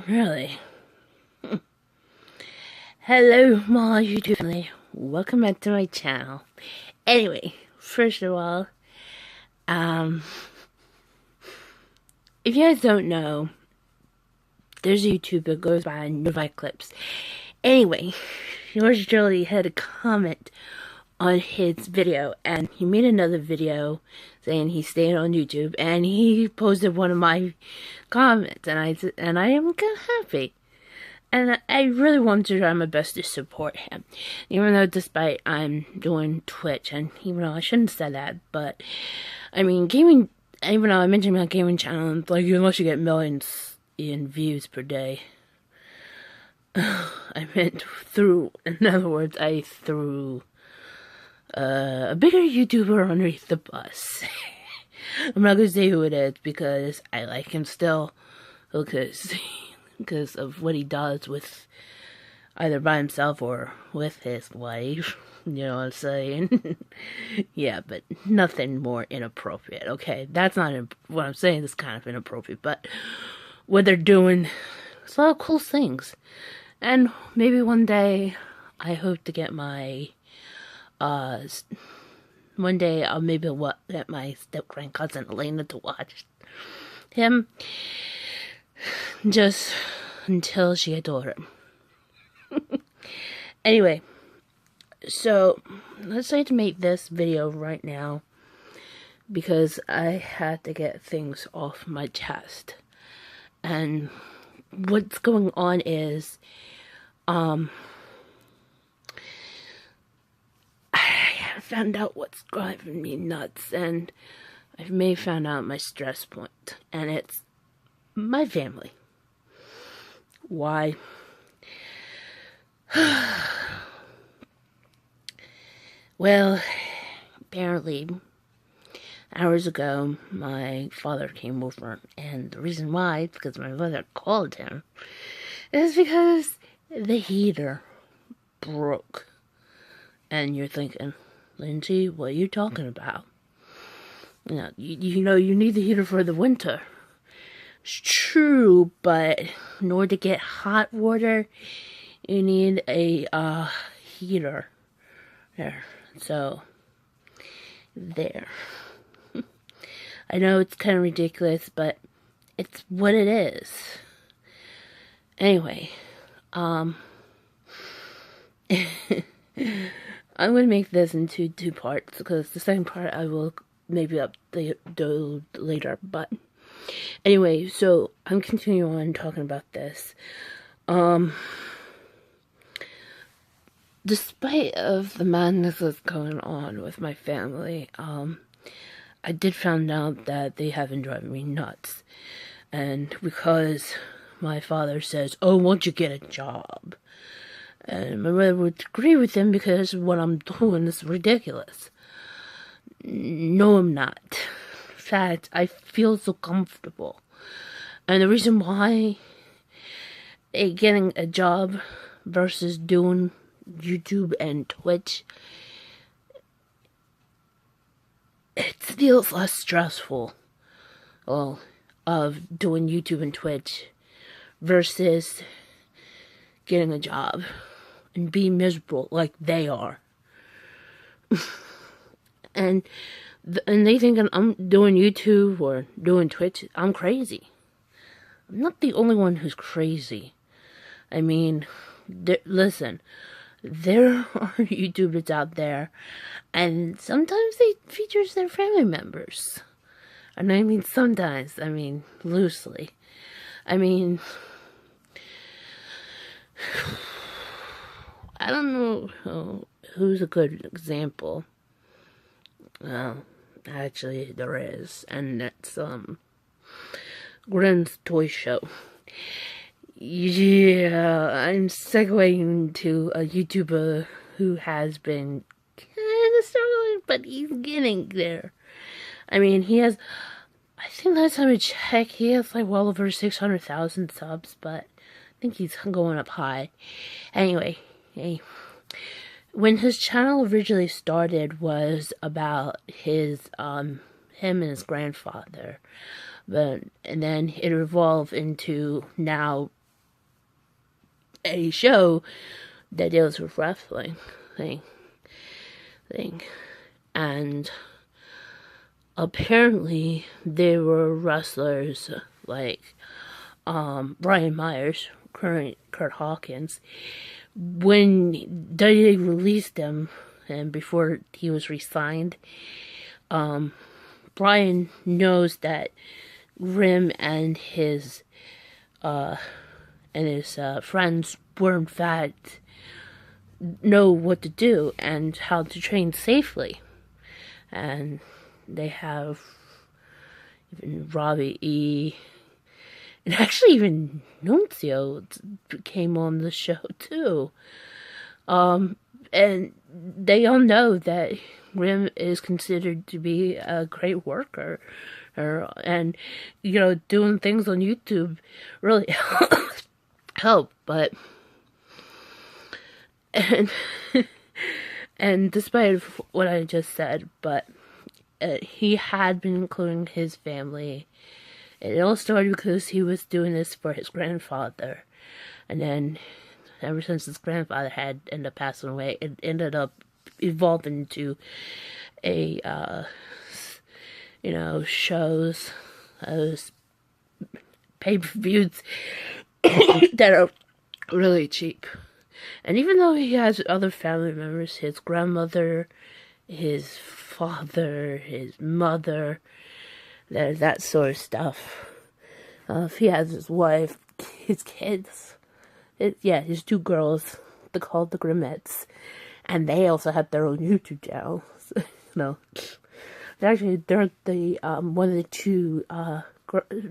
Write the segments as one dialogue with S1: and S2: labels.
S1: Really? Hello, my YouTube family. Welcome back to my channel. Anyway, first of all, if you guys don't know, there's a YouTuber that goes by Notify Clips. Anyway, yours truly had a comment on his video, and he made another video saying he's staying on YouTube, and he posted one of my comments, and I am kind of happy. And I really want to try my best to support him. Even though despite I'm doing Twitch, and even though I shouldn't say that, but I mean gaming, even though I mentioned my gaming channel, like unless you get millions in views per day. I meant in other words, I threw a bigger YouTuber underneath the bus. I'm not gonna say who it is because I like him still, because of what he does with either by himself or with his wife. You know what I'm saying? Yeah, but nothing more inappropriate. Okay, that's not what I'm saying. Is kind of inappropriate, but what they're doing, it's a lot of cool things. And maybe one day, I hope to get my one day I'll maybe get my step-grand cousin Elena to watch him, just until she adores him. Anyway, so let's say to make this video right now because I had to get things off my chest. And what's going on is I found out what's driving me nuts, and I've may found out my stress point, and it's my family. Why? Well, apparently, hours ago, my father came over, and the reason why is because my mother called him, is because the heater broke. And you're thinking, Lindsie, what are you talking about? You know, you need the heater for the winter. It's true, but in order to get hot water, you need a heater. There. So, there. I know it's kind of ridiculous, but it's what it is. Anyway, I'm going to make this into two parts, because the second part I will maybe upload later, but anyway, so I'm continuing on talking about this. Despite of the madness that's going on with my family, I did find out that they have been driving me nuts. And because my father says, oh, won't you get a job? And my mother would agree with him because what I'm doing is ridiculous. No, I'm not. In fact, I feel so comfortable. And the reason why getting a job versus doing YouTube and Twitch, it feels less stressful, well, of doing YouTube and Twitch versus getting a job and being miserable like they are. and they think I'm doing YouTube or doing Twitch, I'm crazy. I'm not the only one who's crazy. I mean, listen, there are YouTubers out there, and sometimes they feature their family members. And I mean sometimes, I mean loosely. I mean, I don't know who's a good example. Well, actually there is, and that's Gren's Toy Show. Yeah, I'm segueing to a YouTuber who has been kind of struggling, but he's getting there. I mean, he has, I think last time I checked, he has like well over 600,000 subs, but I think he's going up high. Anyway, when his channel originally started was about his, him and his grandfather, and then it evolved into now a show that deals with wrestling thing. And apparently they were wrestlers like Brian Myers, current Kurt Hawkins. When WWE released him, and before he was re-signed, Brian knows that Rim and his friends were in fact know what to do and how to train safely. And they have even Robbie E. And actually even Nunzio came on the show too. And they all know that Rim is considered to be a great worker. And, doing things on YouTube really help. But, and despite what I just said, but he had been including his family. It all started because he was doing this for his grandfather. And then, ever since his grandfather had ended up passing away, it ended up evolving into shows, those pay-per-views that are really cheap. And even though he has other family members, his grandmother, his father, his mother, that sort of stuff. If he has his wife, his kids, his 2 girls, they're called the Grimettes, and they also have their own YouTube channels. Actually, they're the one of the 2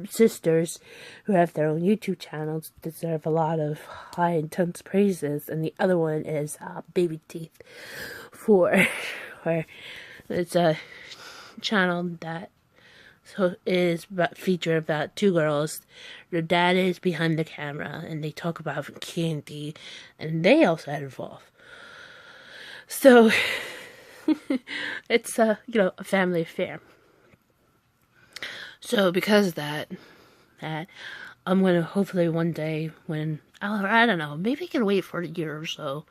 S1: sisters who have their own YouTube channels deserve a lot of high intense praises, and the other one is Baby Teeth 4, where it's a channel that feature about 2 girls. Their dad is behind the camera, and they talk about candy, and they also had involved. So it's a family affair. So because of that I'm gonna hopefully one day I don't know, maybe I can wait for a year or so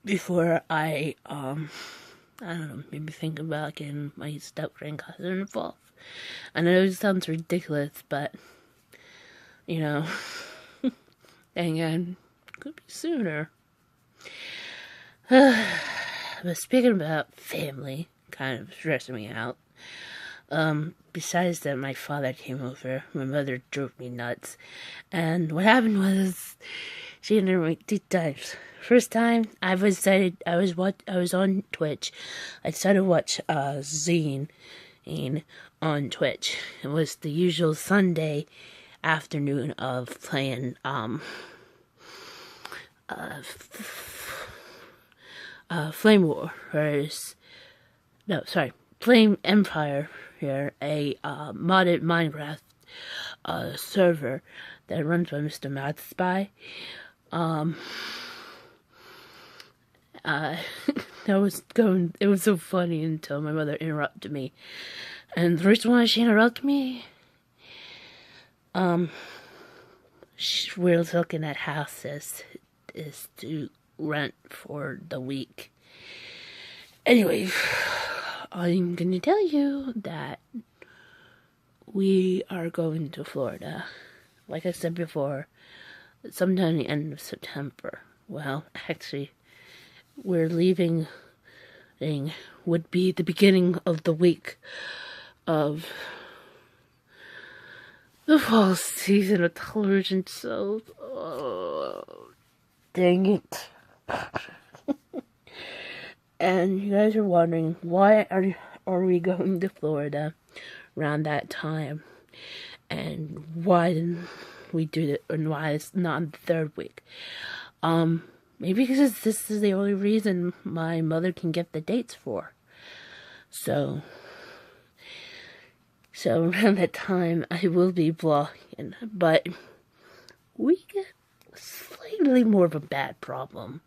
S1: before I don't know, maybe think about getting my step-grandcousin involved. I know it sounds ridiculous, but, dang it, could be sooner. But speaking about family, kind of stressing me out, besides that my father came over, my mother drove me nuts, and what happened was, she interviewed me 2 times. First time, I was on Twitch. I started to watch Zine on Twitch. It was the usual Sunday afternoon of playing Flame War, Flame Empire here, a modded Minecraft server that runs by Mr. Mad Spy. It was so funny until my mother interrupted me. And the reason why she interrupted me, we're looking at houses is to rent for the week. Anyway, I'm gonna tell you that we are going to Florida. Like I said before, sometime the end of September. Well, actually, we're leaving would be the beginning of the week of the fall season of television shows. Oh, dang it. And you guys are wondering, why are we going to Florida around that time? And why didn't we do it, and why it's not the 3rd week? Maybe because this is the only reason my mother can get the dates for. So around that time, I will be vlogging. But we get slightly more of a bad problem.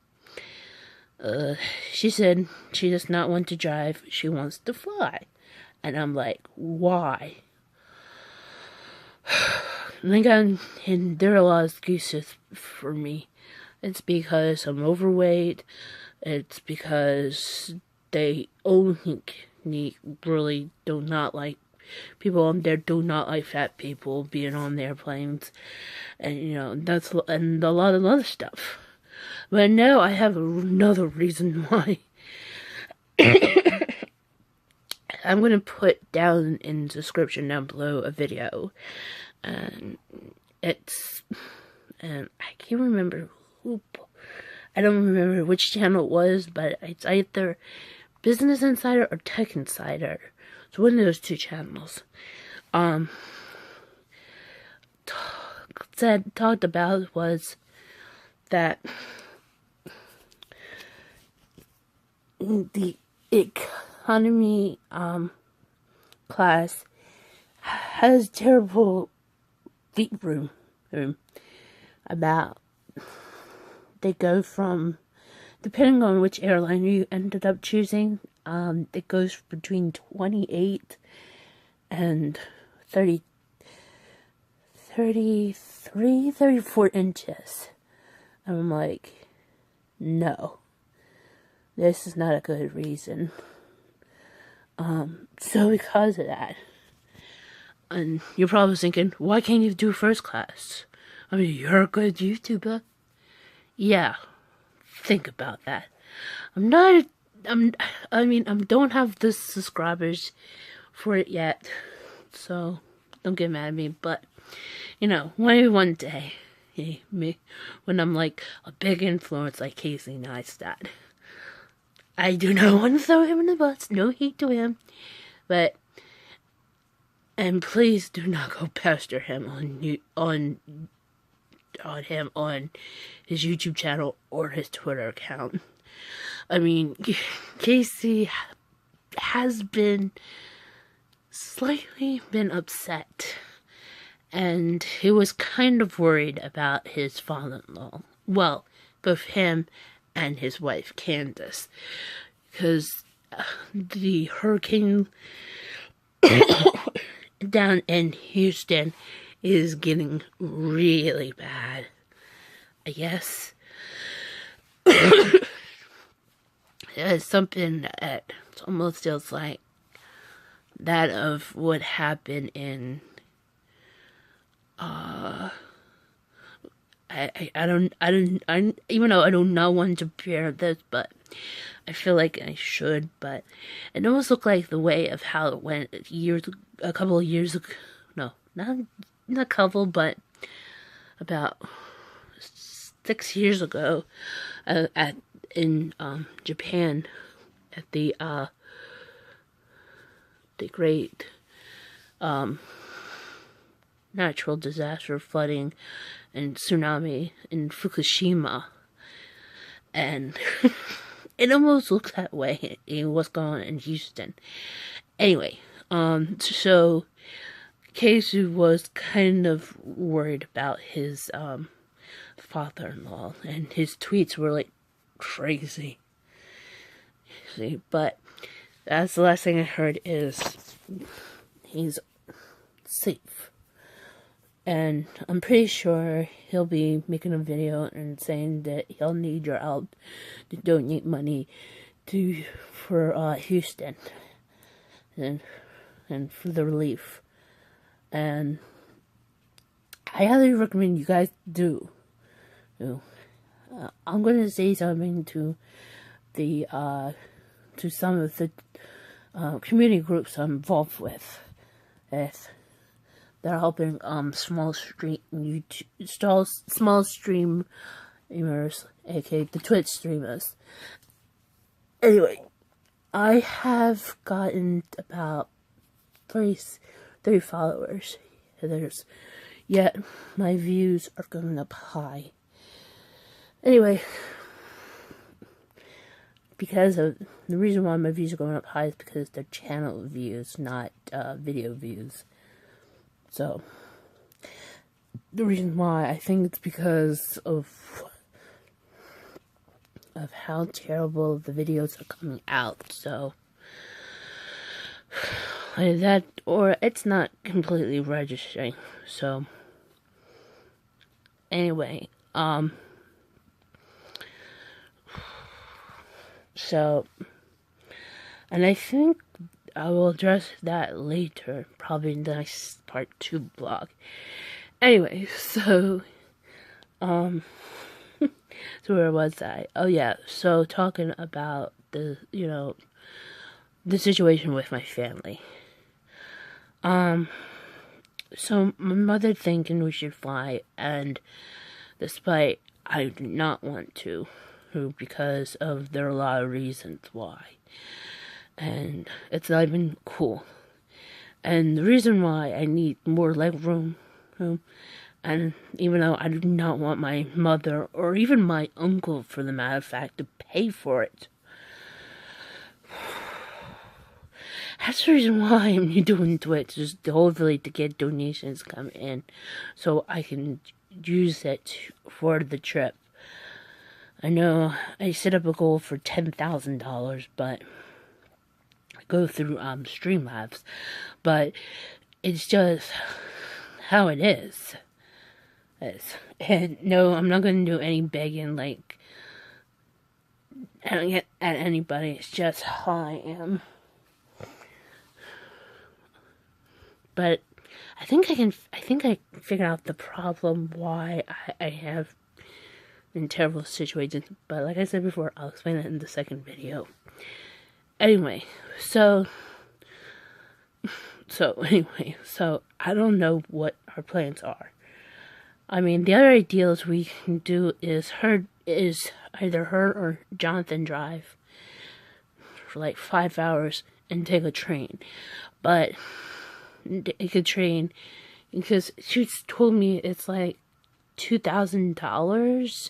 S1: She said she does not want to drive, she wants to fly. And I'm like, why? And again, and there are a lot of excuses for me. It's because I'm overweight. It's because they only really do not like people on there do not like fat people being on the airplanes, and and a lot of other stuff. But now I have another reason why. I'm gonna put down in the description down below a video, and I can't remember I don't remember which channel it was, but it's either Business Insider or Tech Insider. It's one of those two channels. Talked about was that the economy class has terrible feet room about they go from, depending on which airline you ended up choosing, it goes between 28 and 34 inches. And I'm like, no, this is not a good reason. So because of that, and you're probably thinking, why can't you do first class? I mean, you're a good YouTuber. Yeah, think about that. I don't have the subscribers for it yet, so don't get mad at me, but, maybe one day, when I'm like a big influence like Casey Neistat. I do not want to throw him in the bus, no hate to him, but, and please do not go pester him on his YouTube channel or his Twitter account. I mean, Casey has been slightly upset, and he was kind of worried about his father-in-law. Well, both him and his wife, Candace, because the hurricane down in Houston is getting really bad, I guess. It's something that almost feels like that of what happened in even though I do not want to compare this, but I feel like I should, but it almost looked like the way of how it went a couple of years ago. No, not a couple, but about 6 years ago, in Japan, at the great natural disaster, flooding and tsunami in Fukushima, and it almost looks that way in what's going on in Houston. Anyway, so Casey was kind of worried about his father-in-law, and his tweets were like crazy. See, but that's the last thing I heard is he's safe. And I'm pretty sure he'll be making a video and saying that he'll need your help to donate money for Houston and for the relief. And I highly recommend you guys do. I'm going to say something to some of the community groups I'm involved with. They're helping small streamers, aka the Twitch streamers. Anyway, I have gotten about 30 followers. Yet my views are going up high. Anyway, because of the reason why my views are going up high is because they're channel views, not video views. So, the reason why, I think it's because of how terrible the videos are coming out. So, or it's not completely registering. So, Anyway, so, and I think I will address that later, probably in the next part 2 blog. Anyway, so, so where was I? Oh yeah, so talking about the, the situation with my family. So my mother thinking we should fly, and despite I do not want to, because there are a lot of reasons why. And it's not even cool. And the reason why I need more leg room, and even though I do not want my mother, or even my uncle for the matter of fact, to pay for it. That's the reason why I'm doing Twitch, just hopefully to get donations come in, so I can use it for the trip. I know I set up a goal for $10,000, but go through Streamlabs, but it's just how it is. And no, I'm not going to do any begging like at anybody. It's just how I am. But I think I figured out the problem why I have in terrible situations. But like I said before, I'll explain that in the second video. Anyway, so I don't know what our plans are. I mean, the other ideas we can do is either her or Jonathan drive for like 5 hours and take a train. But take a train because she told me it's like $2,000.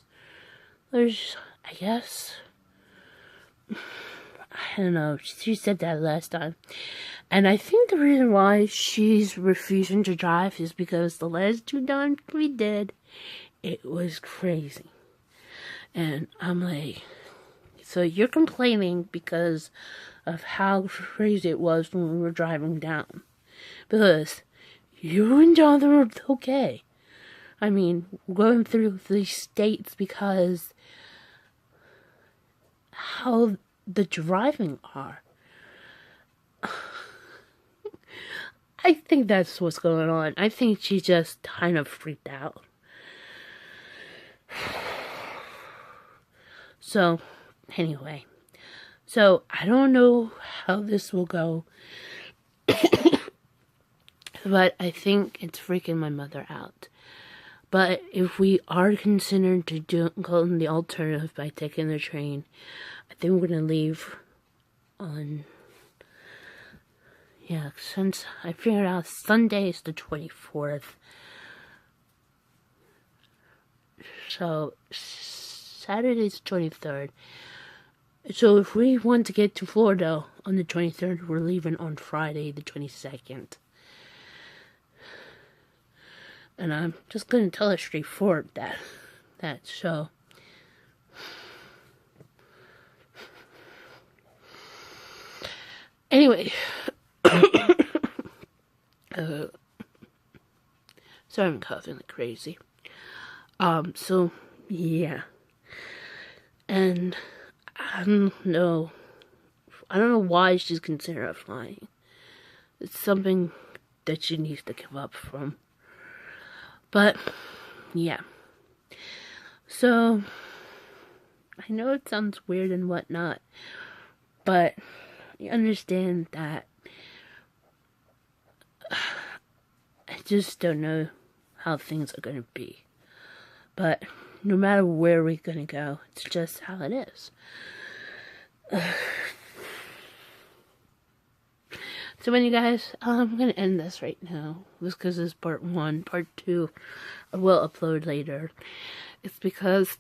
S1: I guess. I don't know. She said that last time. And I think the reason why she's refusing to drive is because the last 2 times we did, it was crazy. And I'm like, so you're complaining because of how crazy it was when we were driving down. Because you and Jonathan were okay. I mean, going through these states because how the driving are. I think that's what's going on. I think she just kind of freaked out. So, anyway. So, I don't know how this will go. But I think it's freaking my mother out. But if we are considered to go in the alternative by taking the train, I think we're going to leave on... Yeah, since I figured out Sunday is the 24th. So, Saturday's 23rd. So, if we want to get to Florida on the 23rd, we're leaving on Friday the 22nd. And I'm just going to tell her straightforward that, so... Anyway... sorry, I'm coughing like crazy. So, yeah. And I don't know why she's considering flying. It's something that she needs to give up from. But, yeah. So, I know it sounds weird and whatnot, but you understand that I just don't know how things are going to be. But no matter where we're going to go, it's just how it is. So anyway, guys, I'm going to end this right now. Just because this is part 1. Part 2 I will upload later. It's because...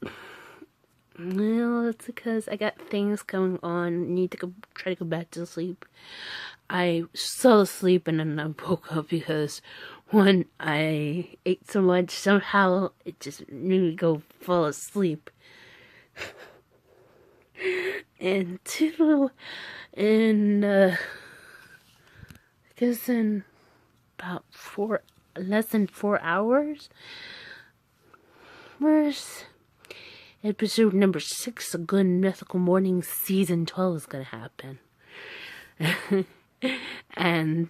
S1: Well, it's because I got things going on. Need to try to go back to sleep. I fell asleep and then I woke up because, one, I ate so much. Somehow it just made me go fall asleep. And 2, I guess in about less than 4 hours, where's episode number 6, A Good Mythical Morning, season 12 is gonna happen. And,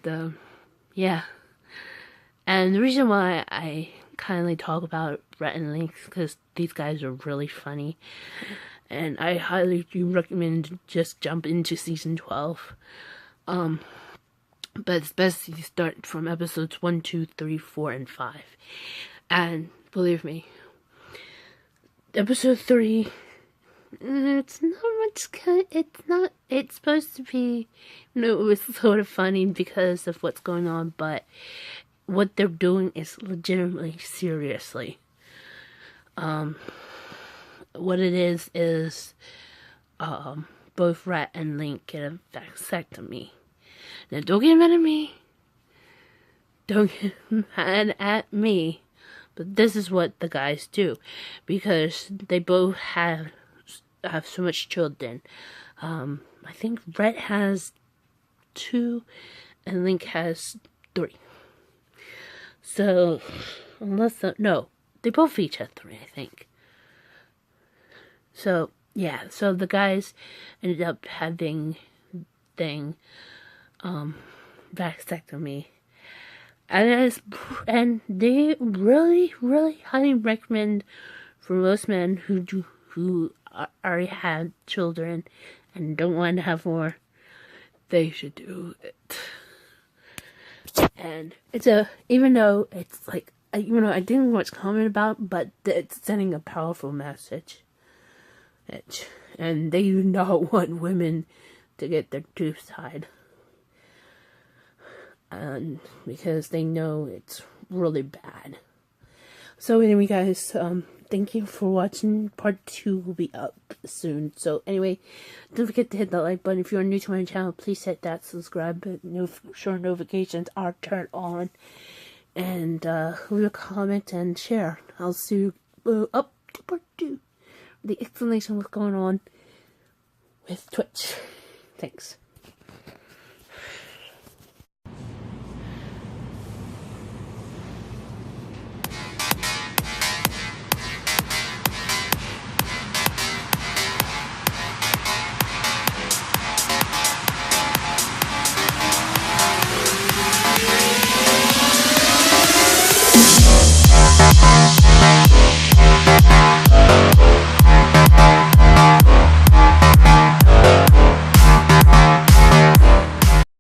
S1: yeah. And the reason why I kindly talk about Rhett and Link is because these guys are really funny. And I highly do recommend just jump into season 12. But it's best you start from episodes 1, 2, 3, 4, and 5. And believe me, episode 3, it's not much, it's supposed to be, it was sort of funny because of what's going on, but what they're doing is legitimately, seriously. What it is, both Rhett and Link get a vasectomy. Now, don't get mad at me. Don't get mad at me. But this is what the guys do. Because they both have so much children. I think Rhett has 2 and Link has 3. So, no, they both each have 3, I think. So, yeah, so the guys ended up having vasectomy. And they really, really highly recommend for most men who already had children and don't want to have more, they should do it. And it's even though it's like, I didn't know what's comment about, but it's sending a powerful message. And they do not want women to get their tubes tied. And because they know it's really bad. So anyway, guys, thank you for watching. Part 2 will be up soon. So anyway, don't forget to hit that like button. If you're new to my channel, please hit that subscribe button. Sure notifications are turned on. And leave a comment and share. I'll see you up to part 2. The explanation of what's going on with Twitch. Thanks.